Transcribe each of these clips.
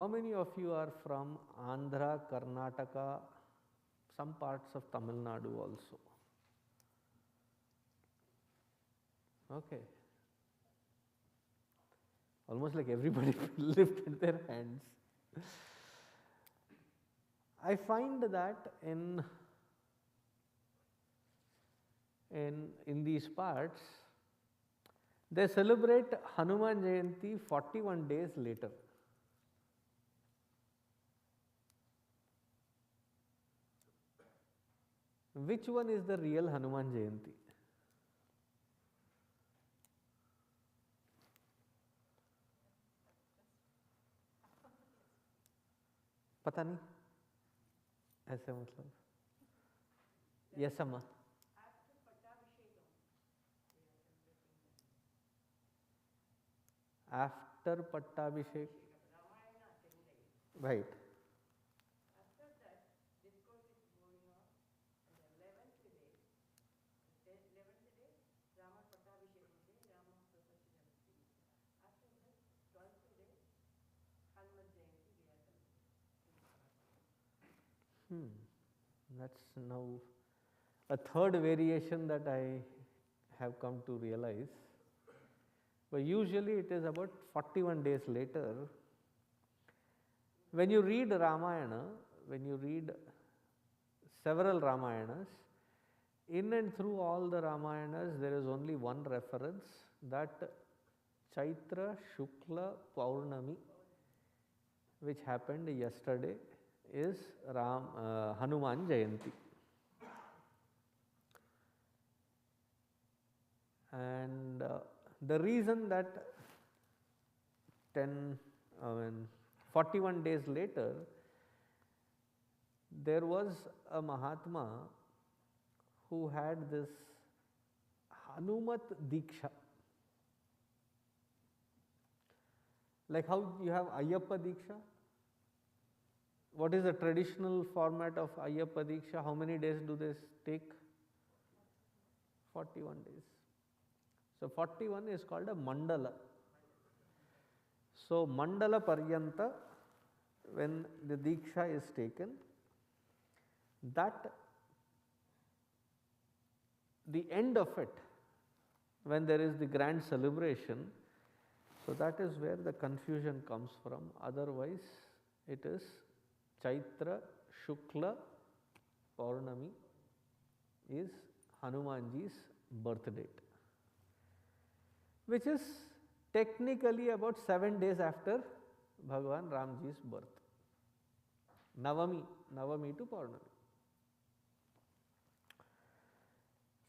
How many of you are from Andhra, Karnataka, some parts of Tamil Nadu also? Okay. Almost like everybody lifted their hands. I find that in these parts, they celebrate Hanuman Jayanti 41 days later. Which one is the real Hanuman Jayanti? पता नहीं ऐसे मतलब yes amma after Pattabhishek right that's now a third variation that I have come to realize. But usually it is about 41 days later. When you read Ramayana, when you read several Ramayanas, in and through all the Ramayanas, there is only one reference that Chaitra Shukla Paurnami, which happened yesterday, is Hanuman Jayanti. And the reason that 41 days later, there was a Mahatma who had this Hanumat Diksha. Like how you have Ayyappa Diksha. What is the traditional format of Ayyappa Diksha? How many days do they take? 41 days. So 41 is called a Mandala. So Mandala Paryanta, when the Diksha is taken, that the end of it, when there is the grand celebration, so that is where the confusion comes from. Otherwise, it is Chaitra Shukla Paurnami is Hanumanji's birth date, which is technically about 7 days after Bhagavan Ramji's birth. Navami to Paurnami.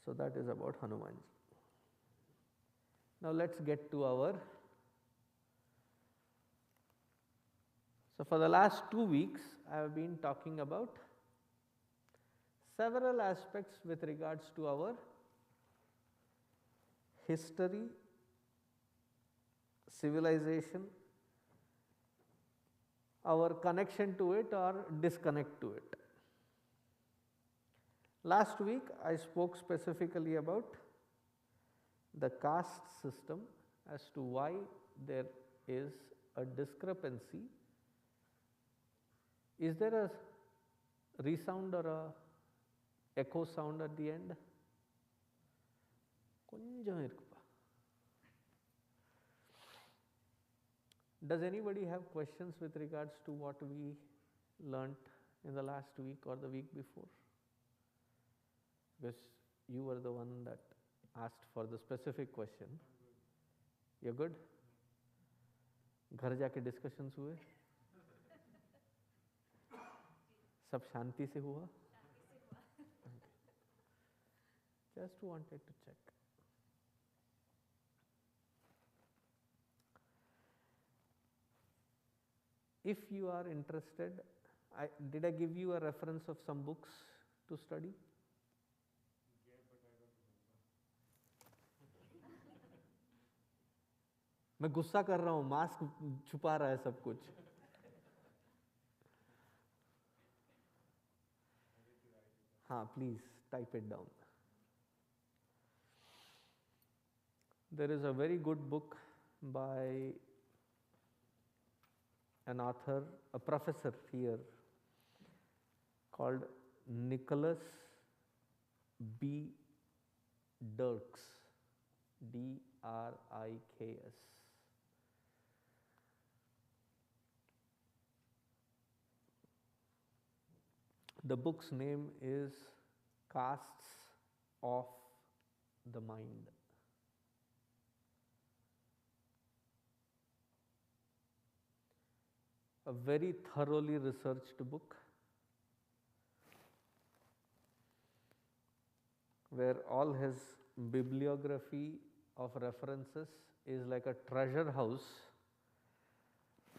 So that is about Hanumanji. Now let's get to our. So for the last 2 weeks, I have been talking about several aspects with regards to our history, civilization, our connection to it or disconnect to it. Last week I spoke specifically about the caste system as to why there is a discrepancy. Is there a resound or a echo sound at the end? Does anybody have questions with regards to what we learnt in the last week or the week before? Because you were the one that asked for the specific question. You're good? घर जाके discussions हुए? सब शांति से हुआ? Just wanted to check. If you are interested, did I give you a reference of some books to study? Yeah, but I don't remember. मैं गुस्सा कर रहा हूँ, मास्क छुपा रहा है सब कुछ. हाँ, please type it down. There is a very good book by an author, a professor here called Nicholas B. Dirks, Driks. The book's name is Castes of the Mind. A very thoroughly researched book where all his bibliography of references is like a treasure house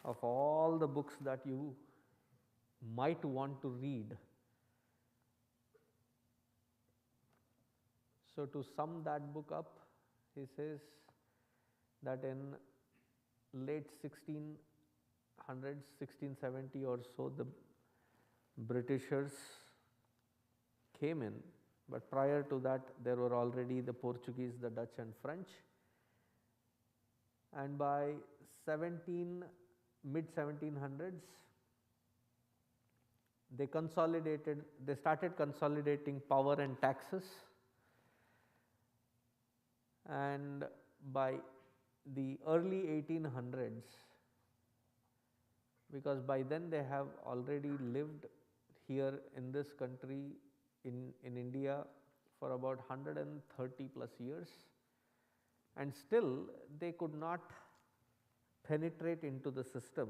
of all the books that you might want to read. So to sum that book up, he says that in late 1600s, 1670 or so, the Britishers came in, but prior to that there were already the Portuguese, the Dutch and French, and by mid 1700s they started consolidating power and taxes, and by the early 1800s, because by then they have already lived here in this country in India for about 130 plus years, and still they could not penetrate into the system.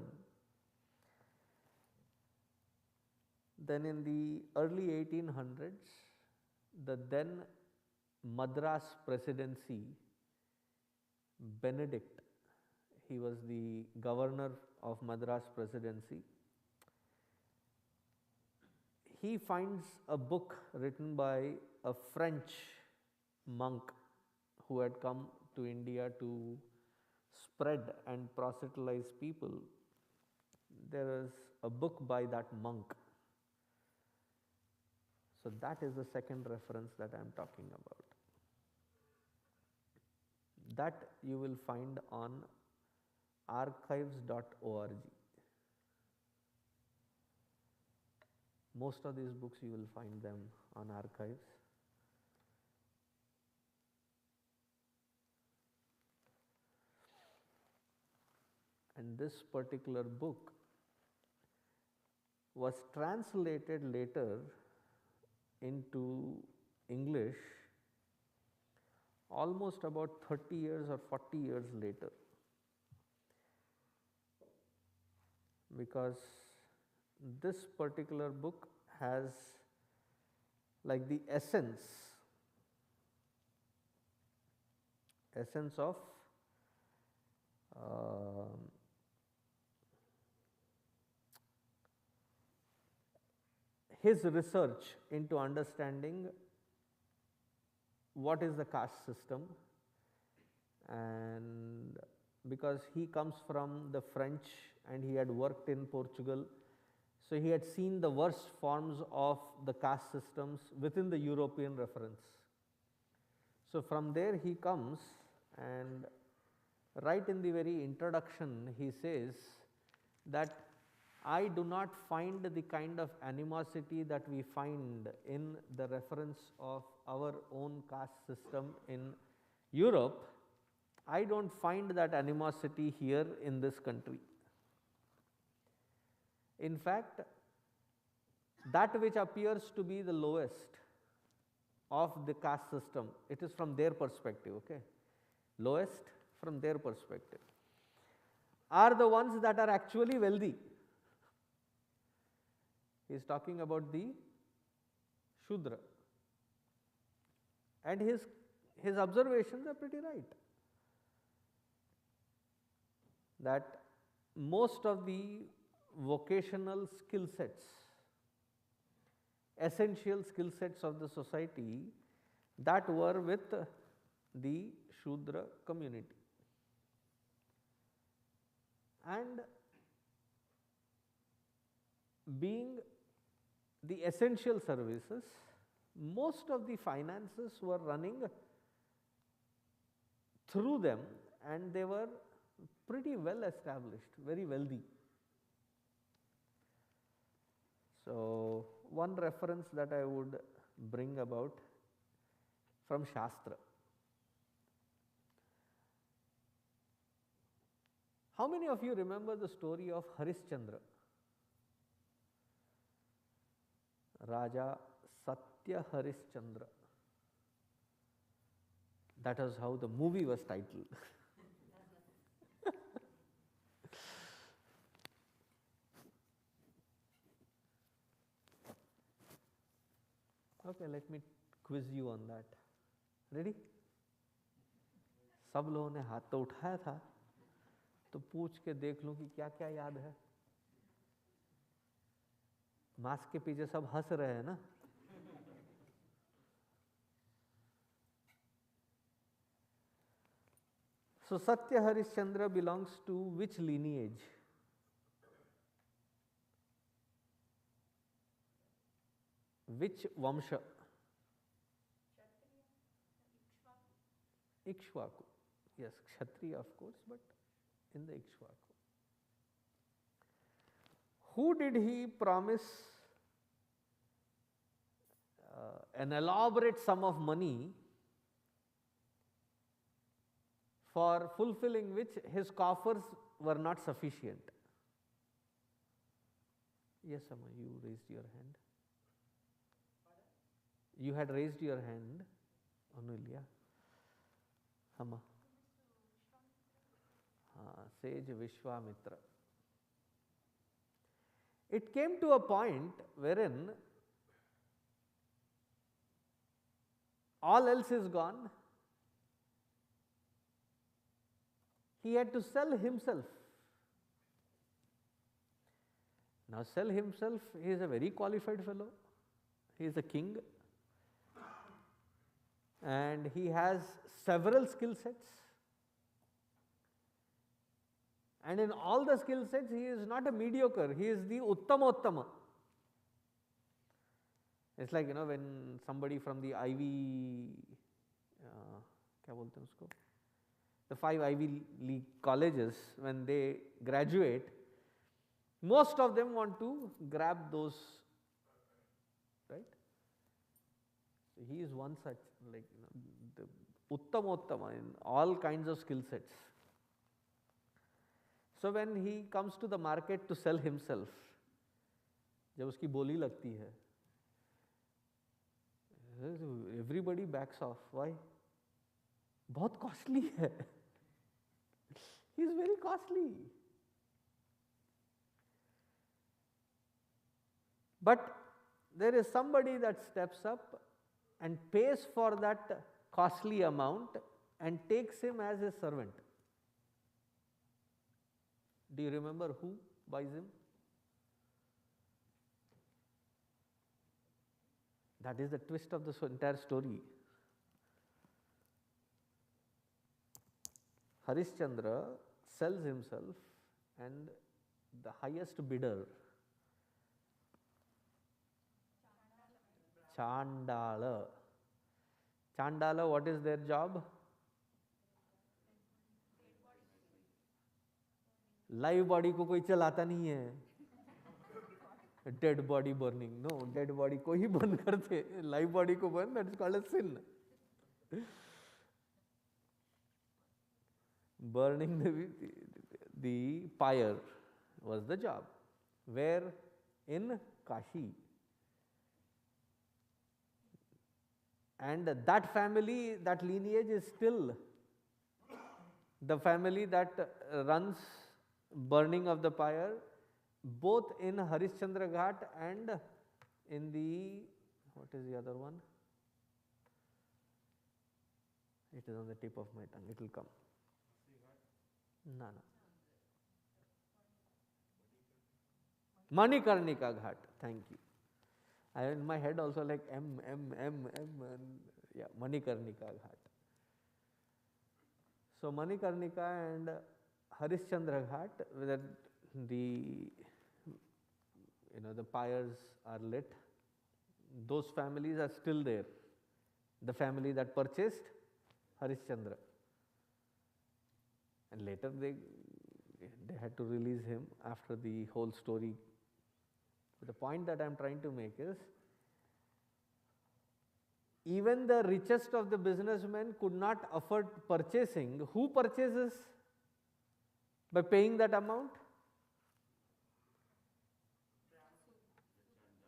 Then in the early 1800s, the then Madras Presidency, Benedict, he was the governor of Madras Presidency, he finds a book written by a French monk who had come to India to spread and proselytize people. There is a book by that monk. So that is the second reference that I am talking about. That you will find on archives.org. Most of these books you will find them on archives. And this particular book was translated later into English almost about 30 years or 40 years later, because this particular book has like the essence of his research into understanding what is the caste system, and because he comes from the French and he had worked in Portugal, so he had seen the worst forms of the caste systems within the European reference. So from there he comes, and right in the very introduction he says that I do not find the kind of animosity that we find in the reference of our own caste system in Europe. I don't find that animosity here in this country. In fact, that which appears to be the lowest of the caste system, it is from their perspective, okay? Lowest from their perspective, are the ones that are actually wealthy. He is talking about the Shudra, and his observations are pretty right, that most of the vocational skill sets, essential skill sets of the society, that were with the Shudra community. And being the essential services, most of the finances were running through them, and they were pretty well established, very wealthy. So, one reference that I would bring about from Shastra. How many of you remember the story of Harishchandra? Raja Satya Harishchandra. That is how the movie was titled. Okay, let me quiz you on that. Ready? सब लोगों ने हाथ तो उठाया था, तो पूछ के देख लूं कि क्या क्या याद है. मास्क के पीछे सब हंस रहे हैं ना. So Satya Harishchandra belongs to which lineage? Which Vamsha? Ikshvaku. Yes, Kshatriya of course, but in the Ikshvaku. Who did he promise an elaborate sum of money for fulfilling which his coffers were not sufficient? Yes, Amma, you raised your hand. You had raised your hand, Anulya. Amma. Sage Vishwamitra. It came to a point wherein all else is gone. He had to sell himself. Now, sell himself, he is a very qualified fellow. He is a king. And he has several skill sets. And in all the skill sets, he is not a mediocre, he is the Uttama. It's like, when somebody from the Ivy, क्या बोलते हैं उसको? The 5 Ivy League colleges, when they graduate, most of them want to grab those, right? So he is one such, like, the Uttama in all kinds of skill sets. So when he comes to the market to sell himself, जब उसकी बोली लगती है, everybody backs off. Why? बहुत costly है. He is very costly. But there is somebody that steps up and pays for that costly amount and takes him as a servant. Do you remember who buys him? That is the twist of the entire story. Harishchandra sells himself, and the highest bidder, Chandala. Chandala, what is their job? Live body को कोई चलाता नहीं है. Dead body burning, no, dead body को ही burn करते. Live body को burn, that is called a sin. Burning the pyre was the job. Where? In Kashi. And that family, that lineage is still the family that runs burning of the pyre, both in Harishchandra Ghat and in the, what is the other one? It is on the tip of my tongue, it will come. No. Manikarnika Ghat, thank you. I in my head also like M, and yeah, Manikarnika Ghat. So Manikarnika and Harishchandra Ghat, where the pyres are lit, those families are still there. The family that purchased Harishchandra. And later they had to release him after the whole story The point that I am trying to make is, even the richest of the businessmen could not afford purchasing. Who purchases by paying that amount?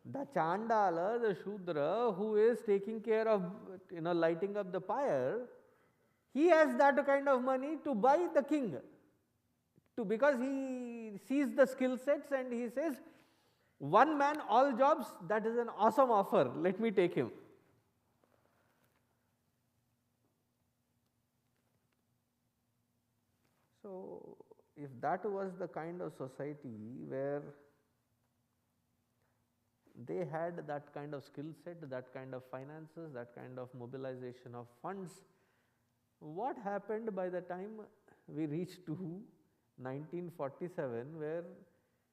The Chandala, the Shudra, who is taking care of lighting up the pyre, he has that kind of money to buy the king, because he sees the skill sets and he says, one man, all jobs, that is an awesome offer, let me take him. So, if that was the kind of society where they had that kind of skill set, that kind of finances, that kind of mobilization of funds, what happened by the time we reached to 1947, where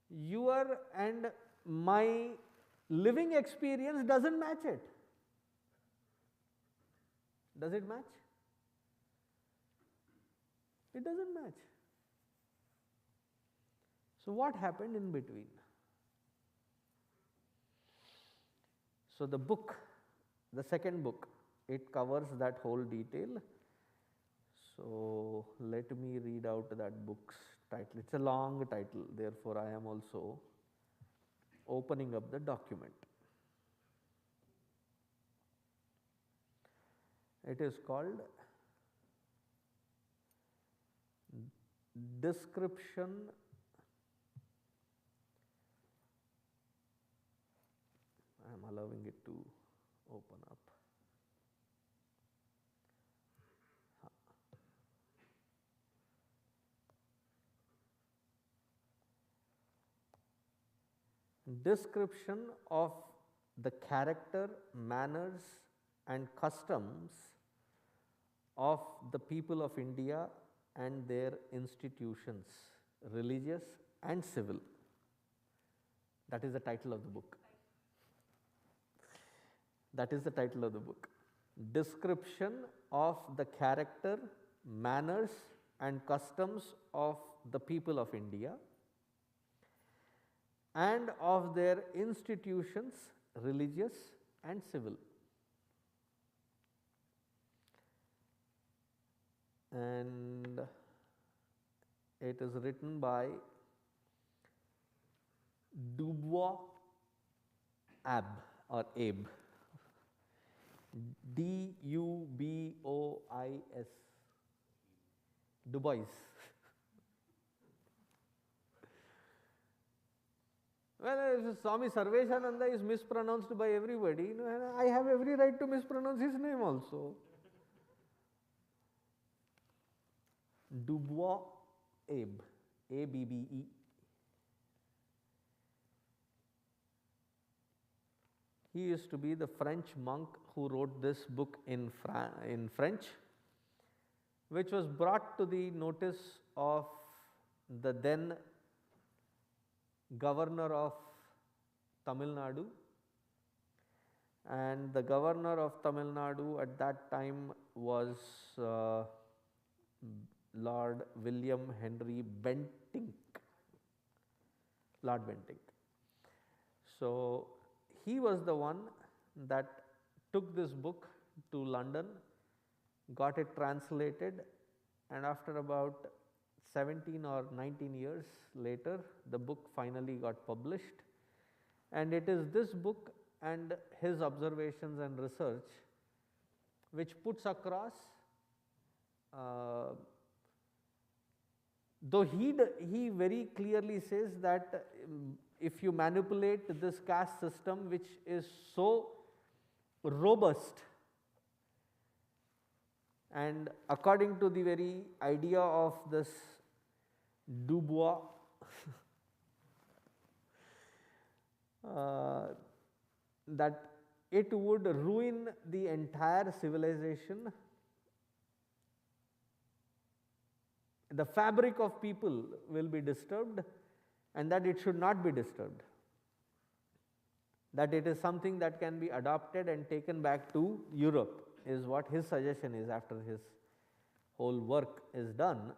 your and my living experience doesn't match it? Does it match? It doesn't match. So what happened in between? So the book, the second book, it covers that whole detail. So let me read out that book's title. It's a long title, therefore I am also opening up the document. It is called Description I am allowing it to open up. Description of the character, manners and customs of the people of India and their institutions, religious and civil. That is the title of the book. That is the title of the book. Description of the character, manners and customs of the people of India and of their institutions, religious and civil. And it is written by Dubois Ab or Abe, D-U-B-O-I-S, Dubois. Well, if Swami Sarveshananda is mispronounced by everybody, I have every right to mispronounce his name also. Dubois Abe, A-B-B-E. He used to be the French monk who wrote this book in French, which was brought to the notice of the then governor of Tamil Nadu, and the governor of Tamil Nadu at that time was Lord William Henry Bentinck, Lord Bentinck. So he was the one that took this book to London, got it translated, and after about 17 or 19 years later, the book finally got published. And it is this book and his observations and research which puts across, though he very clearly says that if you manipulate this caste system, which is so robust, and according to the very idea of this Dubois, that it would ruin the entire civilization, the fabric of people will be disturbed, and that it should not be disturbed, that it is something that can be adopted and taken back to Europe, is what his suggestion is after his whole work is done.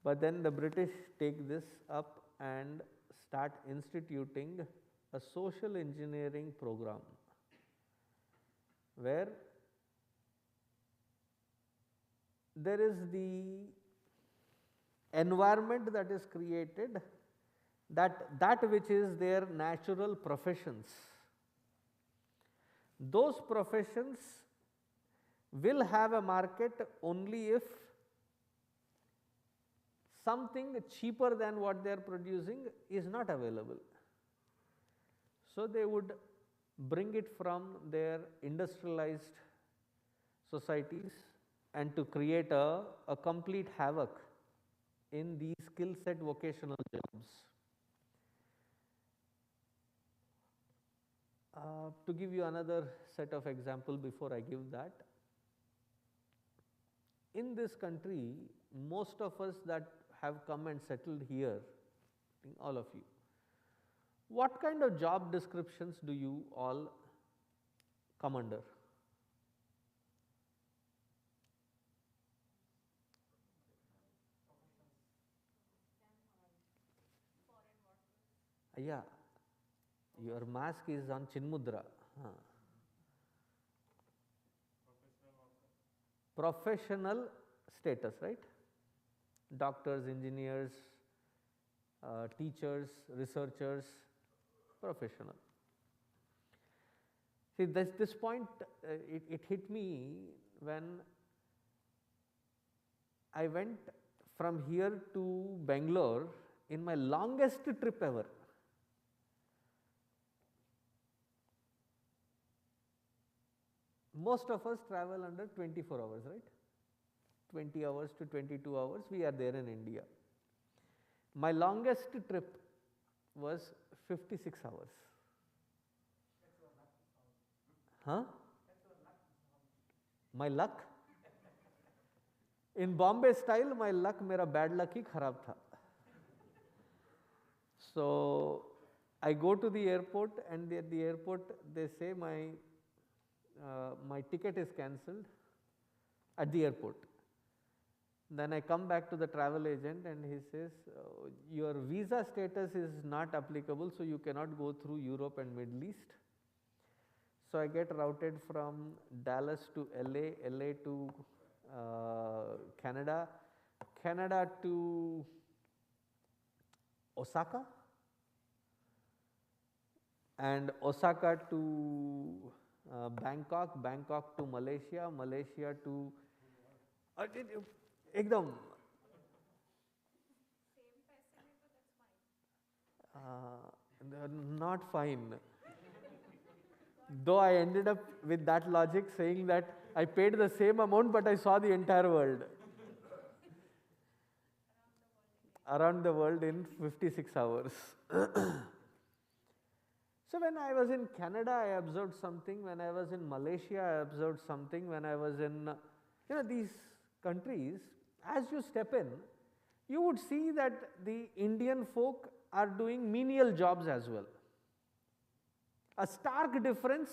But then the British take this up and start instituting a social engineering program where there is the environment that is created, that which is their natural professions. Those professions will have a market only if something cheaper than what they are producing is not available. So they would bring it from their industrialized societies and to create a complete havoc in these skill set vocational jobs. To give you another set of example before I give that, in this country, most of us that have come and settled here, all of you, what kind of job descriptions do you all come under? Yeah, your mask is on Chinmudra. Professional status, right? Doctors, engineers, teachers, researchers, professional. See, this point, it hit me when I went from here to Bangalore in my longest trip ever. Most of us travel under 24 hours, right? 20 hours to 22 hours, we are there in India. My longest trip was 56 hours. Huh? My luck? In Bombay style, my luck, mera bad luck hi kharab tha. So I go to the airport, and at the airport they say my ticket is cancelled at the airport. Then I come back to the travel agent and he says, your visa status is not applicable, so you cannot go through Europe and Middle East. So I get routed from Dallas to LA, LA to Canada, Canada to Osaka, and Osaka to Bangkok, Bangkok to Malaysia, Malaysia to ekdam. Not fine. Though I ended up with that logic saying that I paid the same amount but I saw the entire world. Around the world in 56 hours. So when I was in Canada, I observed something. When I was in Malaysia, I observed something. When I was in these countries, as you step in, you would see that the Indian folk are doing menial jobs as well. A stark difference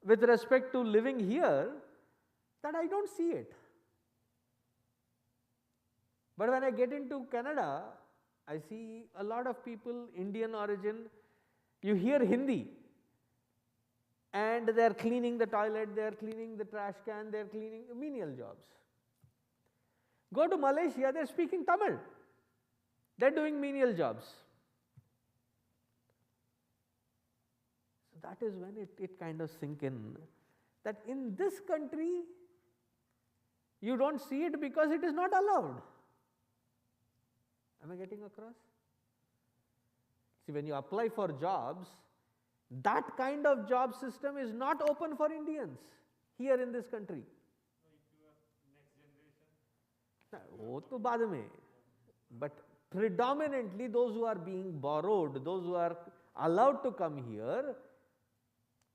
with respect to living here that I don't see it. But when I get into Canada, I see a lot of people, Indian origin, you hear Hindi and they are cleaning the toilet, they are cleaning the trash can, they are cleaning menial jobs. Go to Malaysia, they are speaking Tamil, they are doing menial jobs. So that is when it kind of sink in that in this country you don't see it because it is not allowed. Am I getting across? See, when you apply for jobs, that kind of job system is not open for Indians here in this country. वो तो बाद में. But predominantly those who are being borrowed, those who are allowed to come here,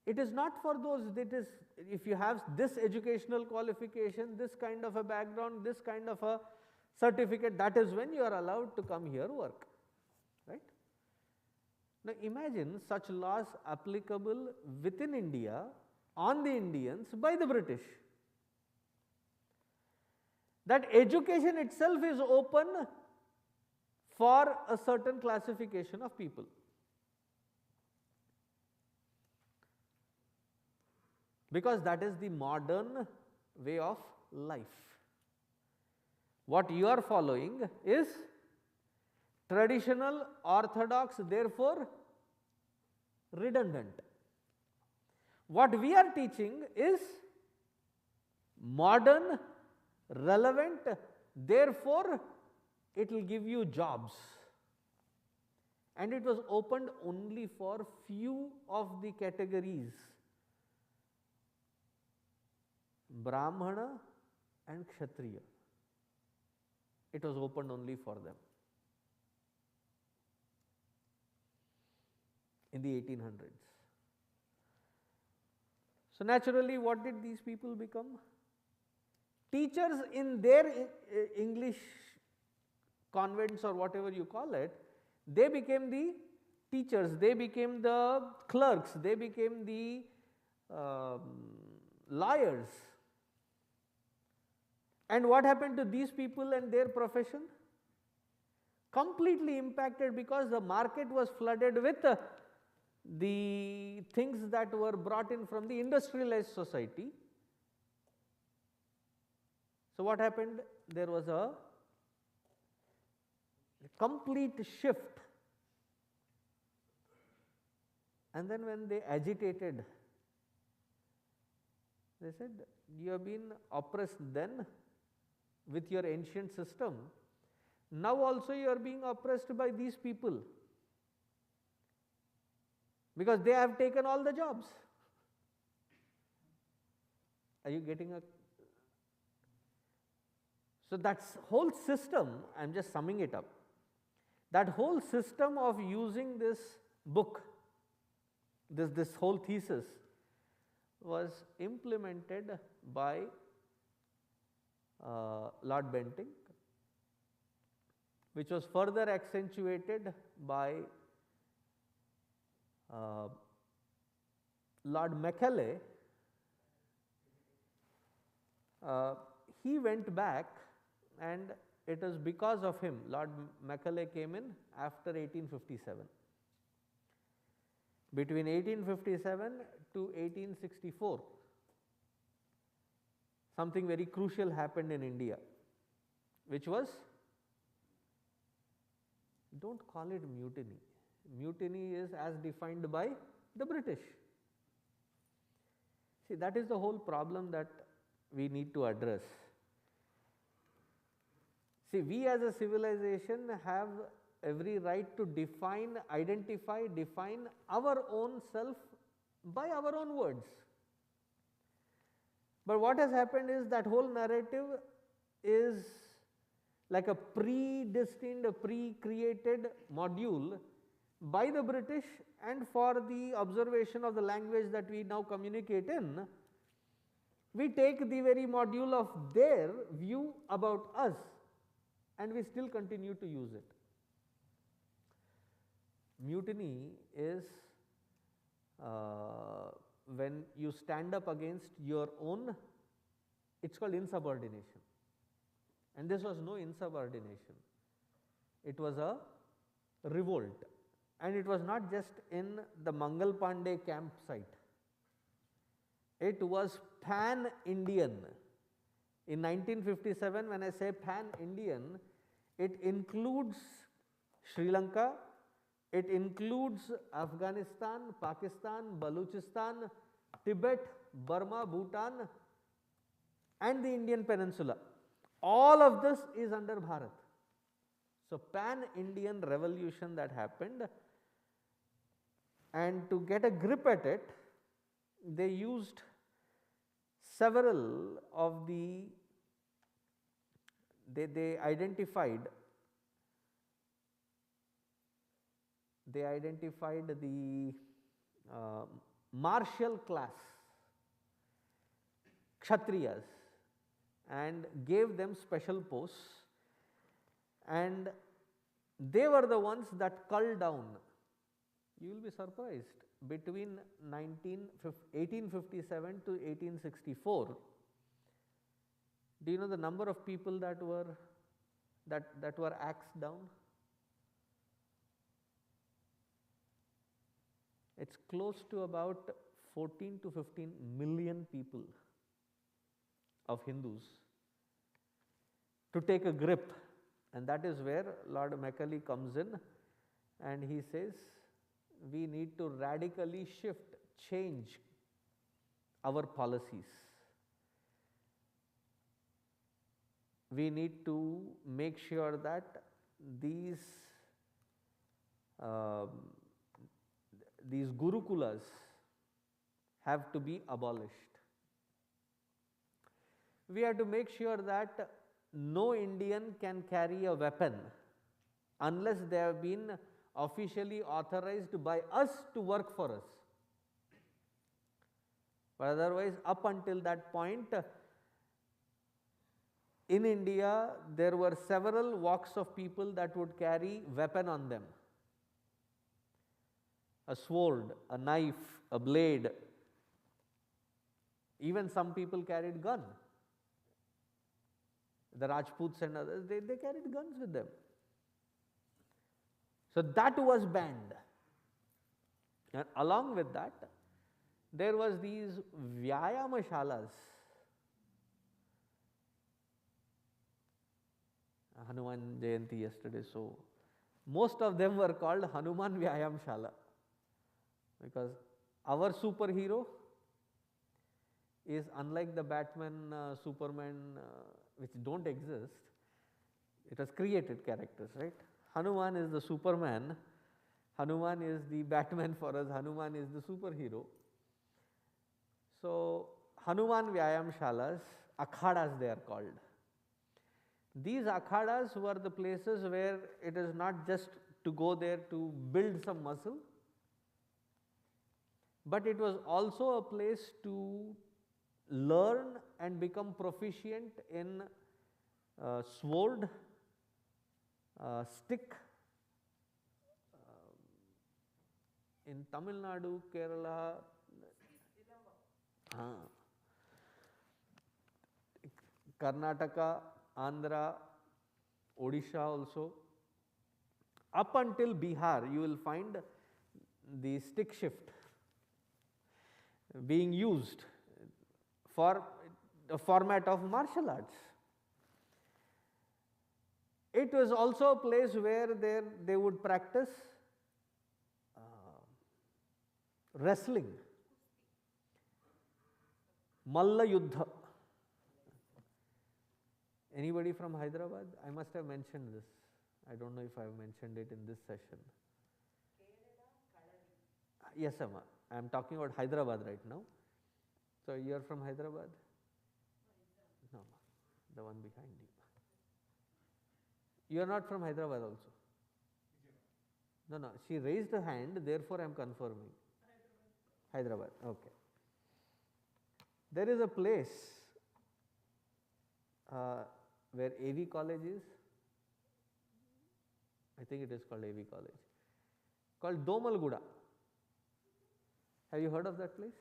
it is not for those. It is, if you have this educational qualification, this kind of a background, this kind of a certificate, that is when you are allowed to come here work, right? Now imagine such laws applicable within India on the Indians by the British. That education itself is open for a certain classification of people. Because that is the modern way of life. What you are following is traditional, orthodox, therefore redundant. What we are teaching is modern, relevant, therefore it will give you jobs. And it was opened only for few of the categories, Brahmana and Kshatriya. It was opened only for them in the 1800s. So naturally, what did these people become? Teachers in their English convents or whatever you call it, they became the teachers, they became the clerks, they became the lawyers. And what happened to these people and their profession? Completely impacted, because the market was flooded with the things that were brought in from the industrialized society. So what happened? There was a complete shift. And then when they agitated, they said, you have been oppressed then with your ancient system, now also you are being oppressed by these people, because they have taken all the jobs. Are you getting a? So that whole system, I am just summing it up, that whole system of using this book, this whole thesis was implemented by Lord Bentinck, which was further accentuated by Lord Macaulay. He went back, and it is because of him, Lord Macaulay came in after 1857. Between 1857 to 1864, something very crucial happened in India, which was, don't call it mutiny. Mutiny is as defined by the British. See, that is the whole problem that we need to address. See, we as a civilization have every right to define, identify, define our own self by our own words. But what has happened is that whole narrative is like a predestined, a pre-created module by the British, and for the observation of the language that we now communicate in, we take the very module of their view about us and we still continue to use it. Mutiny is when you stand up against your own, it's called insubordination. And this was no insubordination, it was a revolt. And it was not just in the Mangal Pandey campsite, it was pan-Indian. In 1957, when I say pan-Indian, it includes Sri Lanka, it includes Afghanistan, Pakistan, Baluchistan, Tibet, Burma, Bhutan and the Indian peninsula. All of this is under Bharath. So, pan-Indian revolution that happened, and to get a grip at it, they used several of the, they identified the martial class, Kshatriyas, and gave them special posts, and they were the ones that culled down. You will be surprised, between 1857 to 1864, do you know the number of people that were axed down? it's close to about 14 to 15 million people of Hindus to take a grip, and that is where Lord Macaulay comes in, and he says we need to radically shift, change our policies. We need to make sure that these gurukulas have to be abolished. We have to make sure that no Indian can carry a weapon unless they have been officially authorized by us to work for us. But otherwise, up until that point, in India, there were several walks of people that would carry weapon on them. A sword, a knife, a blade. Even some people carried gun. The Rajputs and others, they carried guns with them. So that was banned. And along with that, there was these Vyayama-shalas. Hanuman Jayanti yesterday, so most of them were called Hanuman Vyayam Shala, because our superhero is unlike the Batman, Superman, which don't exist. It was created characters, right? Hanuman is the Superman, Hanuman is the Batman for us, Hanuman is the superhero. So Hanuman Vyayam Shalas, akhadas they are called. These akhadas were the places where it is not just to go there to build some muscle, but it was also a place to learn and become proficient in sword, stick. In Tamil Nadu, Kerala, Karnataka, Andhra, Odisha also. Up until Bihar, you will find the stick shift being used for a format of martial arts. It was also a place where they would practice wrestling, Malla Yuddha. Anybody from Hyderabad? I must have mentioned this. I don't know if I have mentioned it in this session. Yes, Amma. I am talking about Hyderabad right now. So you are from Hyderabad? No, the one behind you. You are not from Hyderabad also? No, no. She raised a hand, therefore I am confirming. Hyderabad. Okay. There is a place where AV college is. I think it is called AV college. Called Domalguda. Have you heard of that place?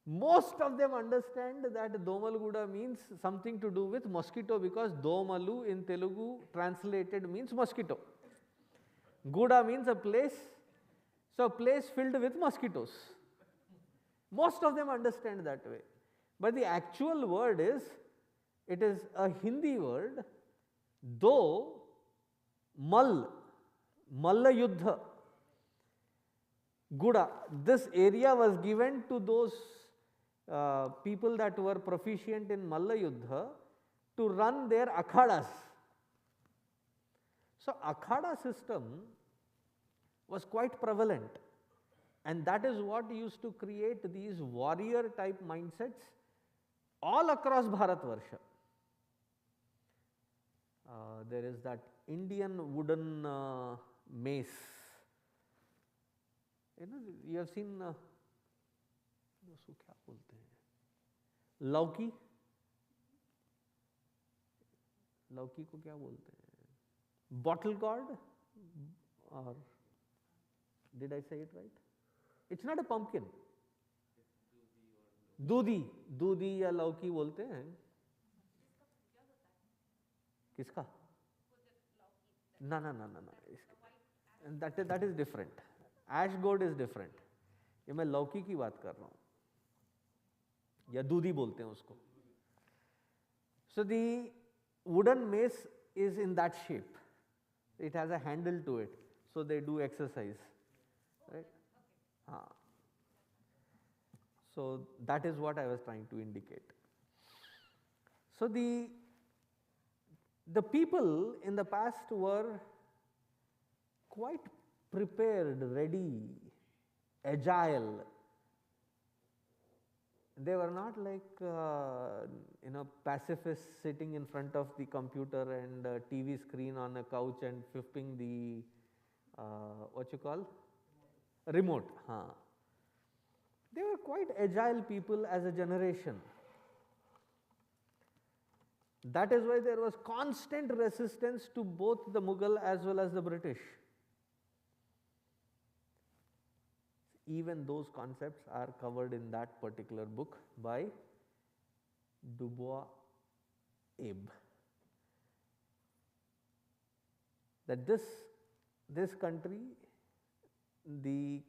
Most of them understand that Domalguda means something to do with mosquito, because Domalu in Telugu translated means mosquito. Guda means a place, so a place filled with mosquitoes. Most of them understand that way. But the actual word is, it is a Hindi word, though Malla Yuddha, Guda. This area was given to those people that were proficient in Malla Yuddha to run their akhadas. So akhada system was quite prevalent, and that is what used to create these warrior type mindsets all across Bharatvarsha. There is that Indian wooden mace. You have seen लौकी, लौकी को क्या बोलते हैं? Bottle gourd, or did I say it right? It's not a pumpkin. दूधी, दूधी या लौकी बोलते हैं. किसका? ना ना ना ना ना, And that is different. Ash gourd is different. ये मैं लौकी की बात कर रहा हूँ, या दूधी बोलते हैं उसको. So the wooden mace is in that shape. It has a handle to it, so they do exercise, right? So that is what I was trying to indicate. So the people in the past were quite prepared, ready, agile. They were not like pacifists sitting in front of the computer and TV screen on a couch and flipping the what you call remote. They were quite agile people as a generation. That is why there was constant resistance to both the Mughal as well as the British. Even those concepts are covered in that particular book by Dubois Abe. That this country, the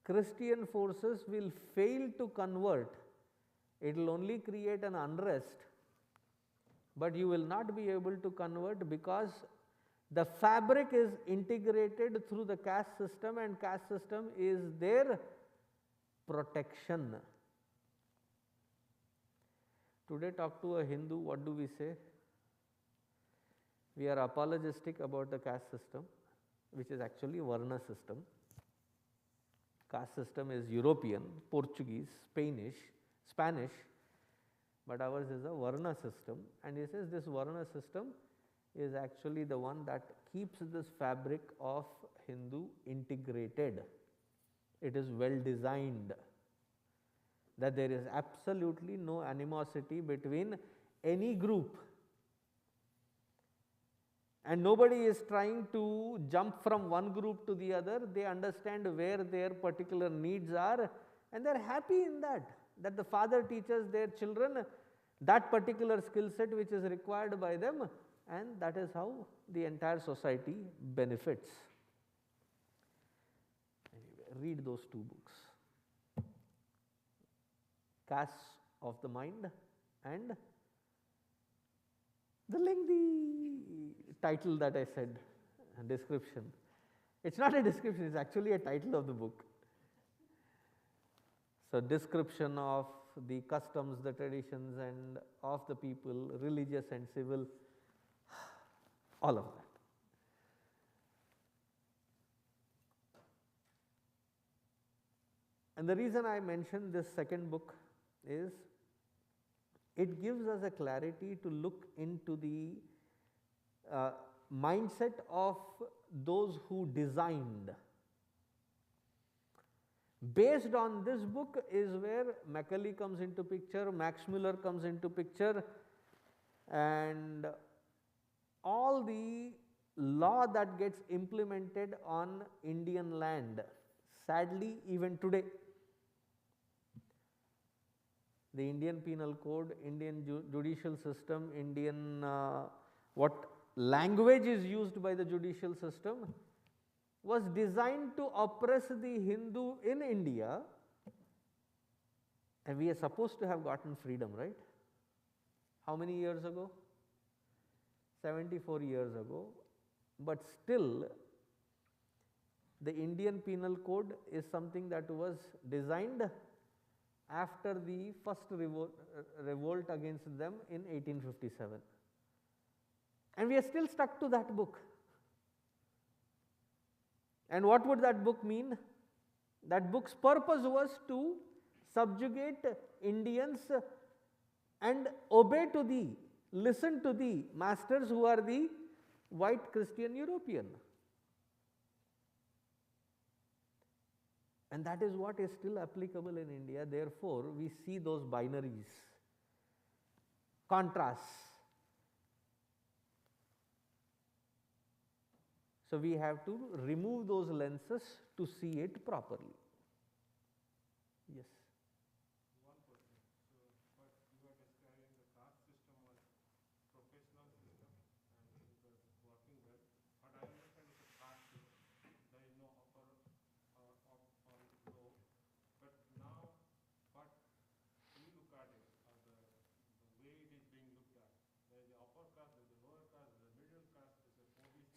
Christian forces will fail to convert. It will only create an unrest, but you will not be able to convert because the fabric is integrated through the caste system, and caste system is their protection. Today, talk to a Hindu, what do we say? We are apologetic about the caste system, which is actually Varna system. Caste system is European, Portuguese, Spanish, but ours is a Varna system, and he says this Varna system is actually the one that keeps this fabric of Hindu integrated. It is well designed, that there is absolutely no animosity between any group, and nobody is trying to jump from one group to the other. They understand where their particular needs are, and they are happy in that the father teaches their children that particular skill set which is required by them, and that is how the entire society benefits. Anyway, read those two books, Caste of the Mind and the lengthy title that I said, description. It's not a description, it's actually a title of the book. So, description of the customs, the traditions and of the people, religious and civil, all of that. And the reason I mentioned this second book is it gives us a clarity to look into the mindset of those who designed. Based on this book is where Macaulay comes into picture, Max Muller comes into picture, and all the law that gets implemented on Indian land, sadly even today. The Indian Penal Code, Indian judicial system, Indian what language is used by the judicial system was designed to oppress the Hindu in India, and we are supposed to have gotten freedom, right? How many years ago? 74 years ago, but still the Indian Penal Code is something that was designed after the first revolt against them in 1857, and we are still stuck to that book. And what would that book mean? That book's purpose was to subjugate Indians and obey to thee, listen to thee, masters who are the white Christian European. And that is what is still applicable in India. Therefore, we see those binaries, contrasts. So, we have to remove those lenses to see it properly. Yes. One question. So, but you are describing the caste system was professional system and it was working well. But I understand it's a caste system.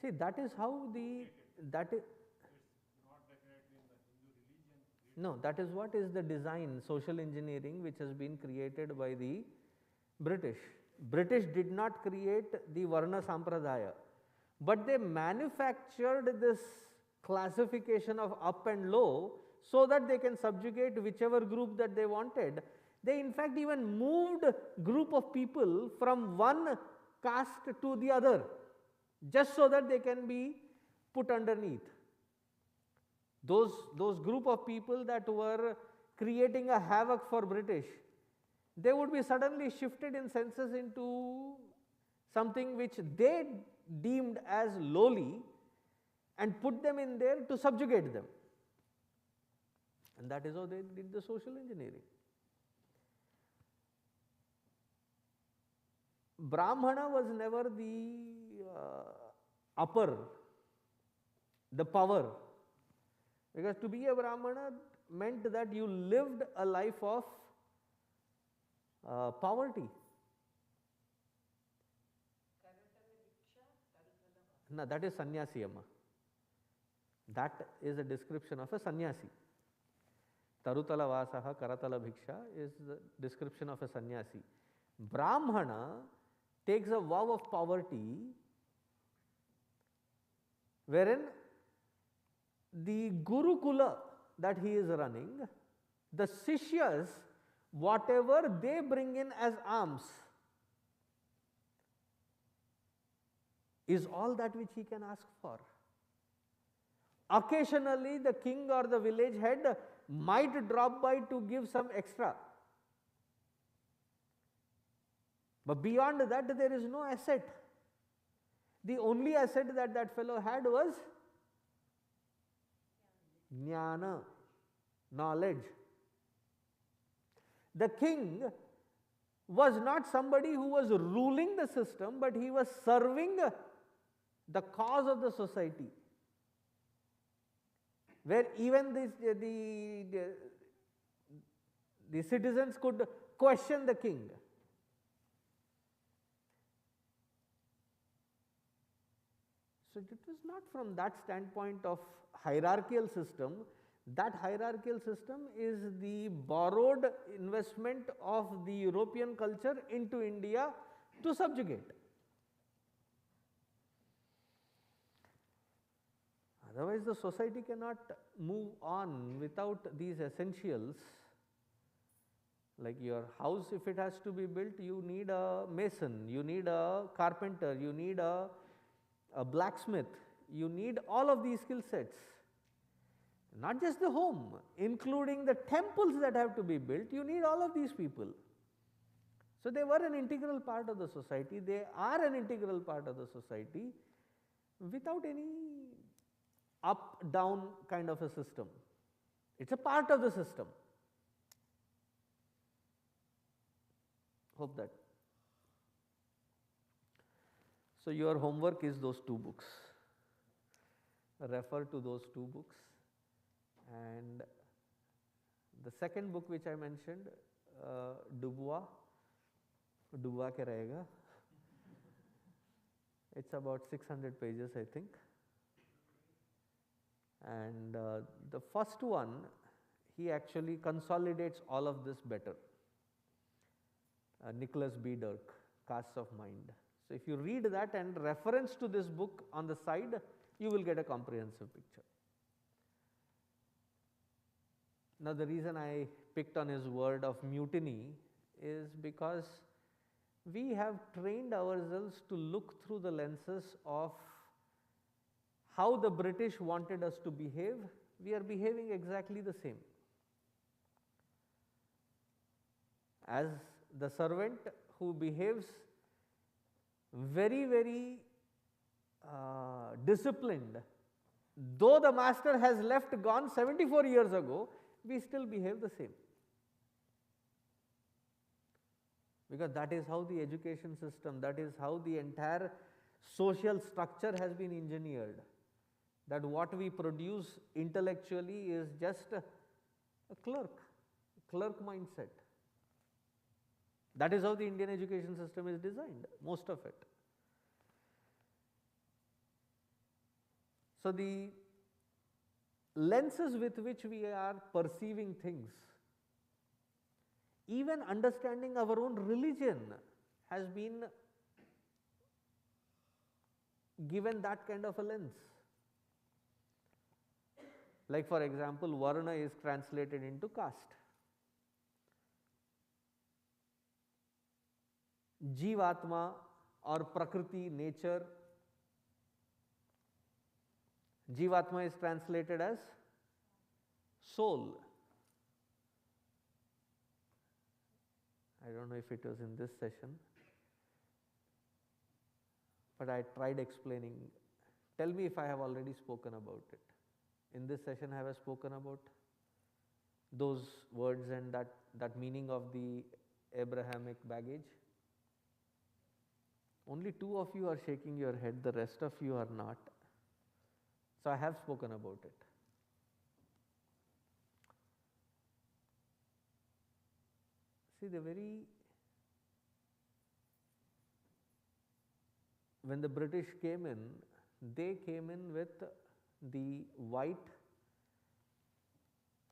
See, that is how that is, It's not definitely in the Hindu religion. no, that is what is the design, social engineering, which has been created by the British. British did not create the Varna Sampradaya, but they manufactured this classification of up and low so that they can subjugate whichever group that they wanted. They in fact even moved group of people from one caste to the other, just so that they can be put underneath. Those group of people that were creating a havoc for British, they would be suddenly shifted in census into something which they deemed as lowly and put them in there to subjugate them. And that is how they did the social engineering. Brahmana was never the upper, the power, because to be a Brahmana meant that you lived a life of poverty. No, that is sannyasi, amma. That is a description of a sannyasi. Tarutala vasaha karatala bhiksha is the description of a sannyasi. Brahmana takes a vow of poverty, wherein the Gurukula that he is running, the Sishyas, whatever they bring in as alms, is all that which he can ask for. Occasionally, the king or the village head might drop by to give some extra. But beyond that, there is no asset. The only asset that that fellow had was jnana, knowledge. The king was not somebody who was ruling the system, but he was serving the cause of the society, where even the citizens could question the king. So it is not from that standpoint of hierarchical system. That hierarchical system is the borrowed investment of the European culture into India to subjugate. Otherwise, the society cannot move on without these essentials. Like your house, if it has to be built, you need a mason, you need a carpenter, you need a blacksmith, you need all of these skill sets. Not just the home, including the temples that have to be built, you need all of these people. So they were an integral part of the society, they are an integral part of the society without any up-down kind of a system. It's a part of the system. Hope that. So your homework is those two books. Refer to those two books. And the second book which I mentioned, Dubois ke rahega. It's about 600 pages, I think. And the first one, he actually consolidates all of this better. Nicholas B. Dirk, Castes of Mind. So if you read that and reference to this book on the side, you will get a comprehensive picture. Now the reason I picked on his word of mutiny is because we have trained ourselves to look through the lenses of how the British wanted us to behave. We are behaving exactly the same. As the servant who behaves very, very disciplined, though the master has left gone 74 years ago, we still behave the same. Because that is how the education system, that is how the entire social structure has been engineered. That what we produce intellectually is just a clerk mindset. That is how the Indian education system is designed, most of it. So, the lenses with which we are perceiving things, even understanding our own religion has been given that kind of a lens. Like for example, Varna is translated into caste. Jivatma or Prakriti, nature. Jivatma is translated as soul. I don't know if it was in this session, but I tried explaining. Tell me if I have already spoken about it. In this session, have I spoken about those words and that meaning of the Abrahamic baggage? Only 2 of you are shaking your head, the rest of you are not. So I have spoken about it. See, when the British came in, they came in with the white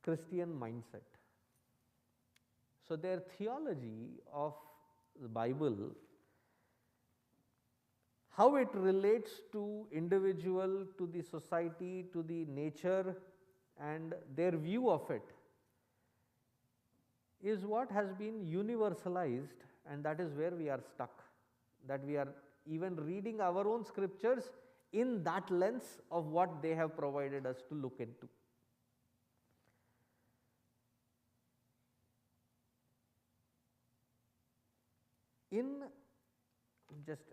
Christian mindset. So their theology of the Bible, how it relates to individual, to the society, to the nature, and their view of it, is what has been universalized, and that is where we are stuck. That we are even reading our own scriptures in that lens of what they have provided us to look into.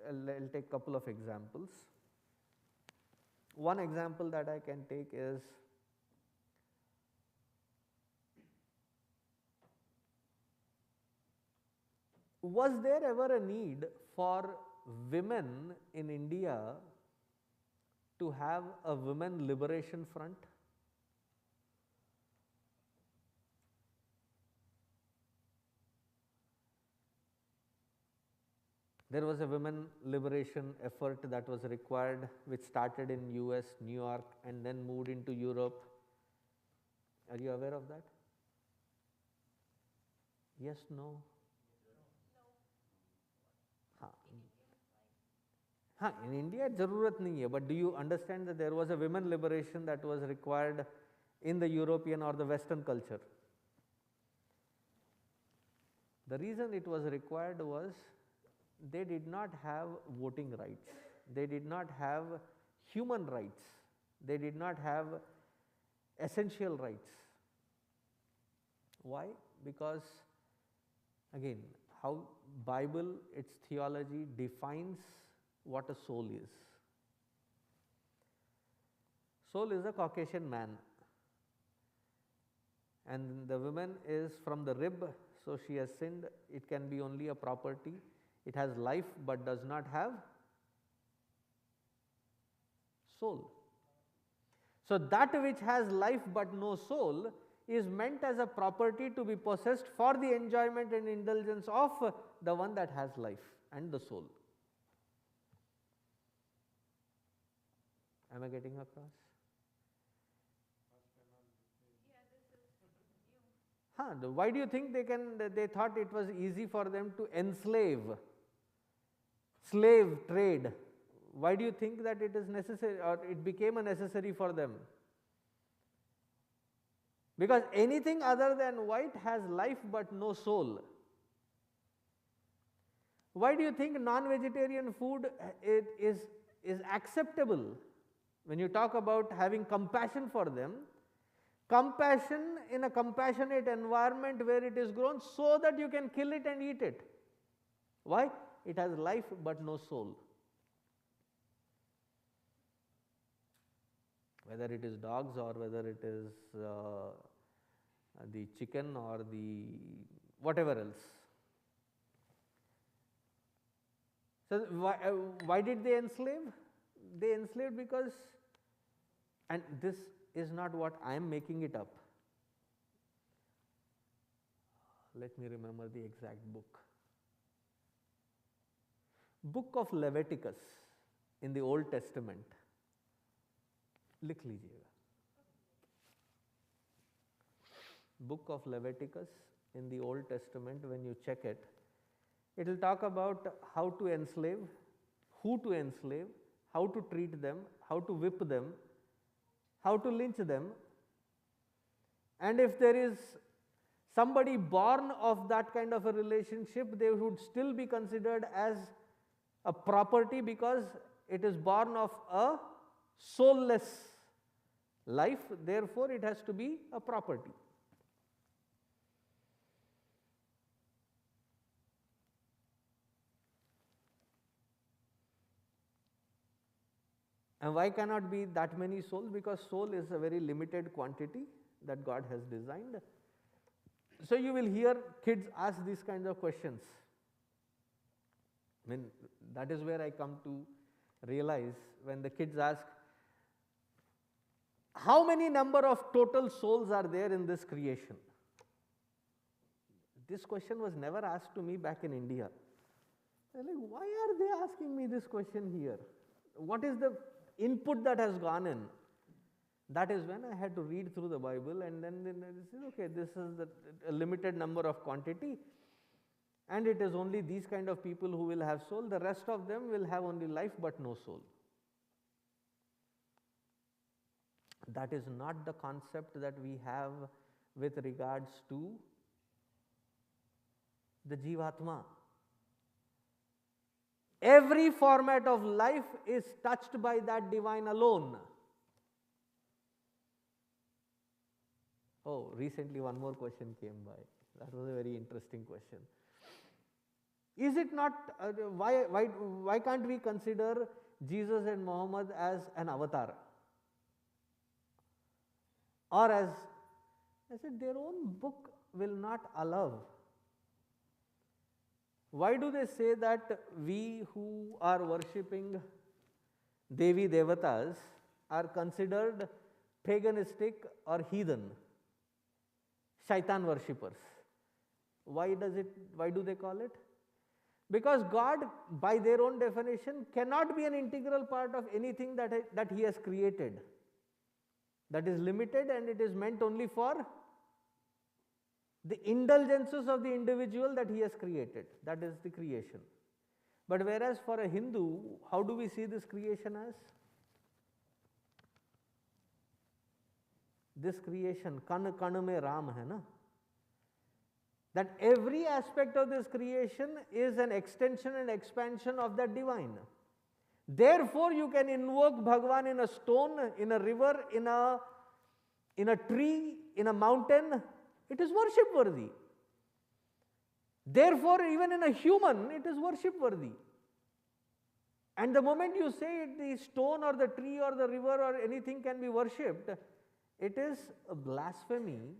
I'll take a couple of examples. One example that I can take is, was there ever a need for women in India to have a women liberation front? There was a women liberation effort that was required, which started in US, New York, and then moved into Europe. Are you aware of that? Yes, no? In India, ज़रूरत नहीं है, but do you understand that there was a women liberation that was required in the European or the Western culture? The reason it was required was they did not have voting rights, they did not have human rights, they did not have essential rights. Why? Because again, how Bible, its theology defines what a soul is. Soul is a Caucasian man, and the woman is from the rib, so she has sinned. It can be only a property. It has life but does not have soul. So that which has life but no soul is meant as a property to be possessed for the enjoyment and indulgence of the one that has life and the soul. Am I getting across? Why do you think they thought it was easy for them to enslave? Slave trade. Why do you think that it is necessary, or it became a necessary for them? Because anything other than white has life but no soul. Why do you think non-vegetarian food is acceptable? When you talk about having compassion for them, compassion in a compassionate environment where it is grown so that you can kill it and eat it. Why? It has life but no soul. Whether it is dogs or whether it is the chicken or the whatever else. So why did they enslave? They enslaved because, and this is not what I am making it up. Let me remember the exact book. Book of Leviticus in the Old Testament. लिख लीजिएगा. Book of Leviticus in the Old Testament, when you check it, it will talk about how to enslave, who to enslave, how to treat them, how to whip them, how to lynch them. And if there is somebody born of that kind of a relationship, they would still be considered as a property because it is born of a soulless life, therefore it has to be a property. And why cannot be that many souls? Because soul is a very limited quantity that God has designed. So you will hear kids ask these kinds of questions. I mean, that is where I come to realize when the kids ask, how many number of total souls are there in this creation? This question was never asked to me back in India. I'm like, why are they asking me this question here? What is the input that has gone in? That is when I had to read through the Bible, and then I said, okay, this is a limited number of quantity, and it is only these kind of people who will have soul. The rest of them will have only life but no soul. That is not the concept that we have with regards to the Jivatma. Every format of life is touched by that divine alone. Oh, recently one more question came by. That was a very interesting question. Is it not, why can't we consider Jesus and Muhammad as an avatar? Or as, I said, their own book will not allow. Why do they say that we who are worshipping Devi Devatas are considered paganistic or heathen, shaitan worshippers? Why do they call it? Because God, by their own definition, cannot be an integral part of anything that He has created. That is limited, and it is meant only for the indulgences of the individual that he has created. That is the creation. But whereas for a Hindu, how do we see this creation as? This creation, kan mein Ram hai na? That every aspect of this creation is an extension and expansion of that divine. Therefore, you can invoke Bhagwan in a stone, in a river, in a tree, in a mountain. It is worship worthy. Therefore, even in a human, it is worship worthy. And the moment you say the stone or the tree or the river or anything can be worshipped, it is a blasphemy,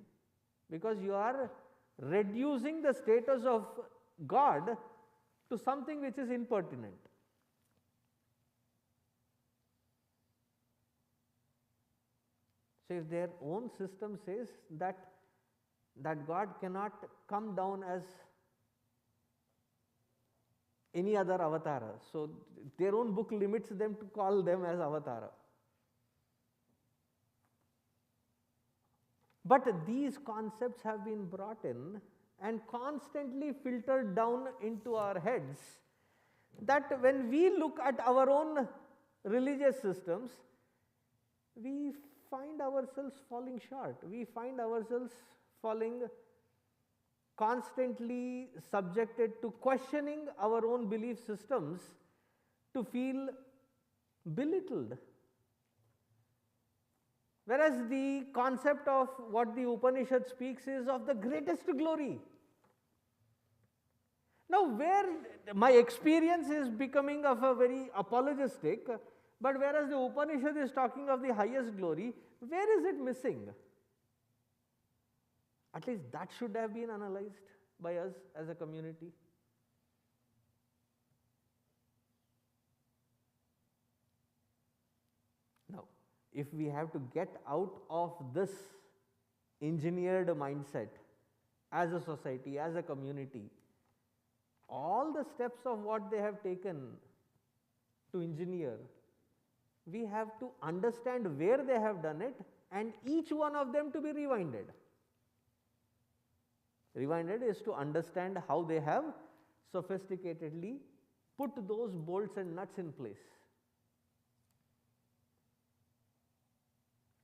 because you are reducing the status of God to something which is impertinent. So if their own system says that God cannot come down as any other avatara, so their own book limits them to call them as avatara. But these concepts have been brought in and constantly filtered down into our heads, that when we look at our own religious systems, we find ourselves falling short. We find ourselves falling constantly subjected to questioning our own belief systems, to feel belittled. Whereas the concept of what the Upanishad speaks is of the greatest glory. Now, where my experience is becoming of a very apologistic, but whereas the Upanishad is talking of the highest glory, where is it missing? At least that should have been analyzed by us as a community. Now, if we have to get out of this engineered mindset as a society, as a community, all the steps of what they have taken to engineer we have to understand where they have done it, and each one of them to be rewinded. Rewinded is to understand how they have sophisticatedly put those bolts and nuts in place.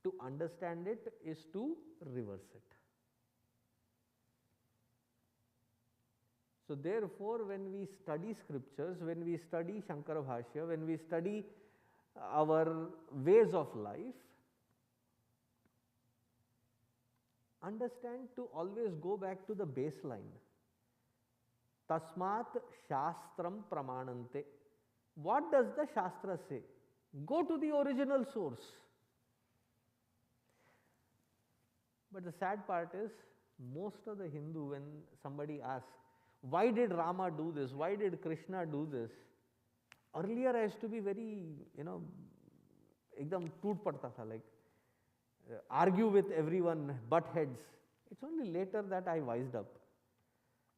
To understand it is to reverse it. So therefore, when we study scriptures, when we study Shankara Bhashya, when we study our ways of life, understand to always go back to the baseline. Tasmat Shastram Pramanante. What does the Shastra say? Go to the original source. But the sad part is, most of the Hindu, when somebody asks, why did Rama do this? Why did Krishna do this? Earlier I used to be very, ekdam toot padta tha, like argue with everyone, butt heads. It's only later that I wised up.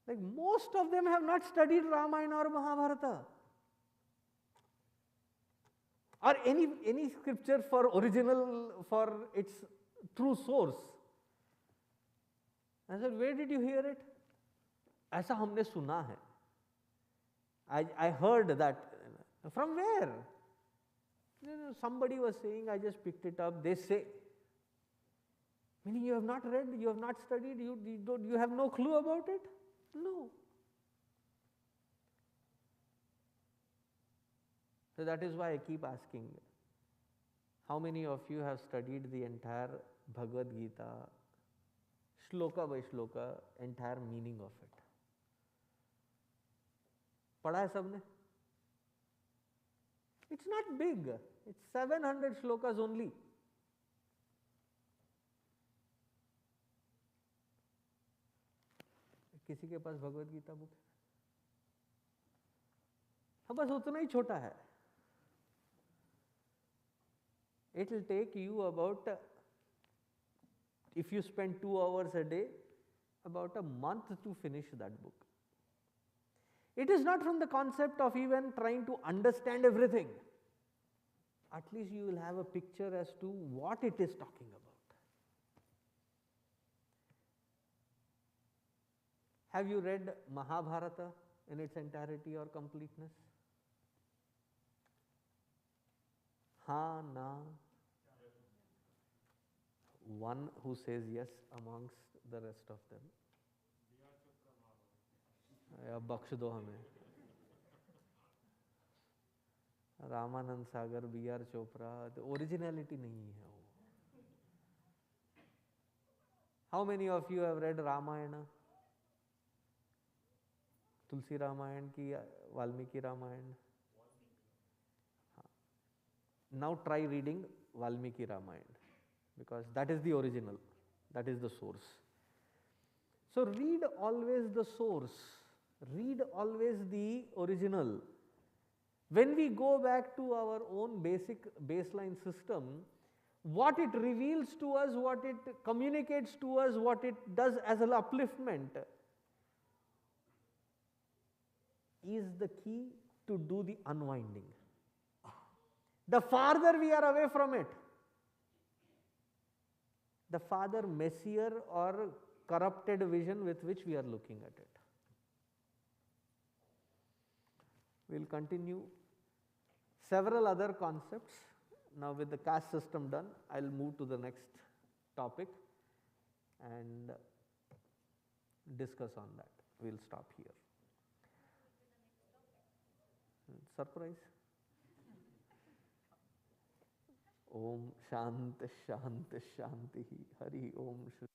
Like most of them have not studied Ramayana or Mahabharata, or any scripture for original, for its true source. I said, where did you hear it? ऐसा हमने सुना है. I heard that. From where? Somebody was saying, I just picked it up. They say. Meaning you have not read, you have not studied, you have no clue about it? No. So that is why I keep asking, how many of you have studied the entire Bhagavad Gita, shloka by shloka, entire meaning of it? पढ़ा है सबने? It's not big. It's 700 shlokas only. किसी के पास Bhagavad Gita book है? हाँ, बस उतना ही छोटा है. It will take you about, if you spend 2 hours a day, about a month to finish that book. It is not from the concept of even trying to understand everything. At least you will have a picture as to what it is talking about. Have you read Mahabharata in its entirety or completeness? Ha, na. One who says yes amongst the rest of them. या बख्श दो हमें. Ramanand Sagar, B.R. Chopra, तो originality नहीं है वो. How many of you have read Ramayana? तुलसी रामायण की, Valmiki Ramayan? Now try reading Valmiki Ramayana, because that is the original, that is the source. So read always the source, read always the original. When we go back to our own basic baseline system, what it reveals to us, what it communicates to us, what it does as an upliftment is the key to do the unwinding. The farther we are away from it, the farther messier or corrupted vision with which we are looking at it. We will continue several other concepts. Now with the caste system done, I will move to the next topic and discuss on that. We will stop here. Surprise. Om Shanti Shanti Shanti Hari Om Shri.